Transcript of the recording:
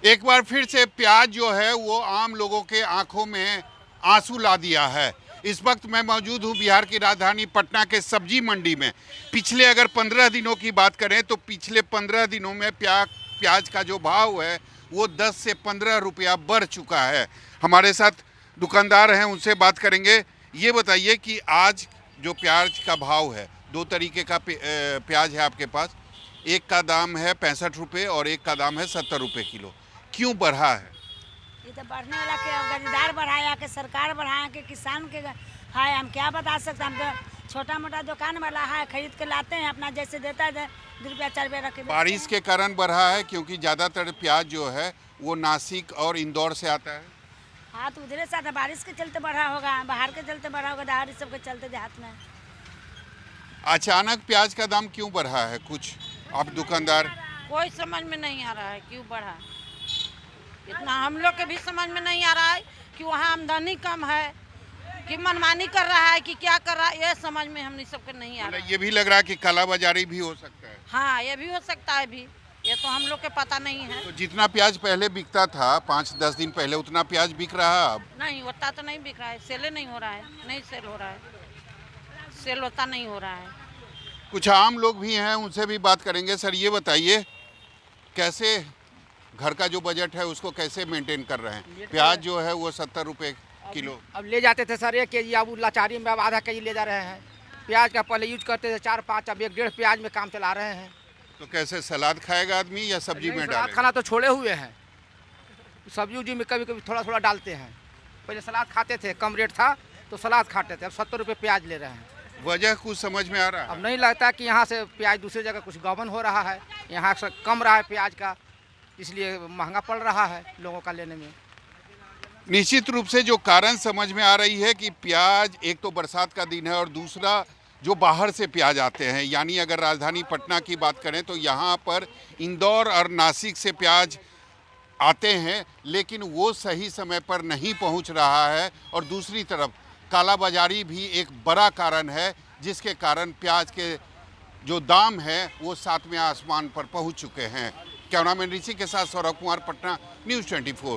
एक बार फिर से प्याज जो है वो आम लोगों के आंखों में आंसू ला दिया है। इस वक्त मैं मौजूद हूँ बिहार की राजधानी पटना के सब्जी मंडी में। पिछले अगर 15 दिनों की बात करें तो पिछले 15 दिनों में प्याज का जो भाव है वो 10 से 15 रुपया बढ़ चुका है। हमारे साथ दुकानदार हैं, उनसे बात करेंगे। ये बताइए कि आज जो प्याज का भाव है, दो तरीके का प्याज है आपके पास। एक का दाम है 65 रुपये और एक का दाम है 70 रुपये किलो। क्यों बढ़ा है? ये तो बढ़ने वाला के गरीदार बढ़ाया के सरकार बढ़ाया के किसान के है। हम क्या बता सकते हैं? हम तो छोटा मोटा दुकान वाला है, खरीद के लाते हैं, अपना जैसे देता है 2 रुपया 4 रुपया रख के। बारिश के कारण बढ़ा है क्योंकि ज़्यादातर प्याज जो है वो नासिक और इंदौर से आता है। हाँ, तो उधर से आता, बारिश के चलते बढ़ा होगा, बाहर के चलते बढ़ा होगा, दहाड़ सब के चलते देहात में। अचानक प्याज का दाम क्यों बढ़ा है? कुछ आप दुकानदार कोई समझ में नहीं आ रहा है क्यों बढ़ा। इतना हम लोग के भी समझ में नहीं आ रहा है कि वहाँ आमदनी कम है कि मनमानी कर रहा है कि क्या कर रहा है, ये समझ में हमने सबके नहीं आ रहा है। ये भी लग रहा है कि कालाबाजारी भी हो सकता है। हाँ, ये भी हो सकता है भी, ये तो हम लोग के पता नहीं है। तो जितना प्याज पहले बिकता था 5-10 दिन पहले, उतना प्याज बिक रहा है अब? नहीं, उतना तो नहीं बिक रहा है, सेल नहीं हो रहा है, नहीं सेल हो रहा है, सेल होता नहीं हो रहा है। कुछ आम लोग भी हैं, उनसे भी बात करेंगे। सर ये बताइए, कैसे घर का जो बजट है उसको कैसे मेंटेन कर रहे हैं? प्याज जो है वो 70 रुपये किलो। अब ले जाते थे सर 1 केजी, अब लाचारी में अब आधा केजी ले जा रहे हैं। प्याज का पहले यूज करते थे 4-5, अब 1-1.5 प्याज में काम चला रहे हैं। तो कैसे सलाद खाएगा आदमी या सब्जी में सलाद डालेगा? खाना तो छोड़े हुए हैं, सब्जी उब्जी में कभी कभी थोड़ा थोड़ा डालते हैं। पहले सलाद खाते थे, कम रेट था तो सलाद खाते थे, अब 70 रुपये प्याज ले रहे हैं। वजह कुछ समझ में आ रहा है? अब नहीं लगता कि यहाँ से प्याज दूसरी जगह कुछ गबन हो रहा है, यहाँ से कम रहा है प्याज का, इसलिए महंगा पड़ रहा है लोगों का लेने में। निश्चित रूप से जो कारण समझ में आ रही है कि प्याज, एक तो बरसात का दिन है और दूसरा जो बाहर से प्याज आते हैं, यानी अगर राजधानी पटना की बात करें तो यहाँ पर इंदौर और नासिक से प्याज आते हैं, लेकिन वो सही समय पर नहीं पहुँच रहा है। और दूसरी तरफ कालाबाजारी भी एक बड़ा कारण है, जिसके कारण प्याज के जो दाम है वो 7वें आसमान पर पहुँच चुके हैं। कैमरामैन ऋषि के साथ सौरभ कुमार, पटना, न्यूज़ 24।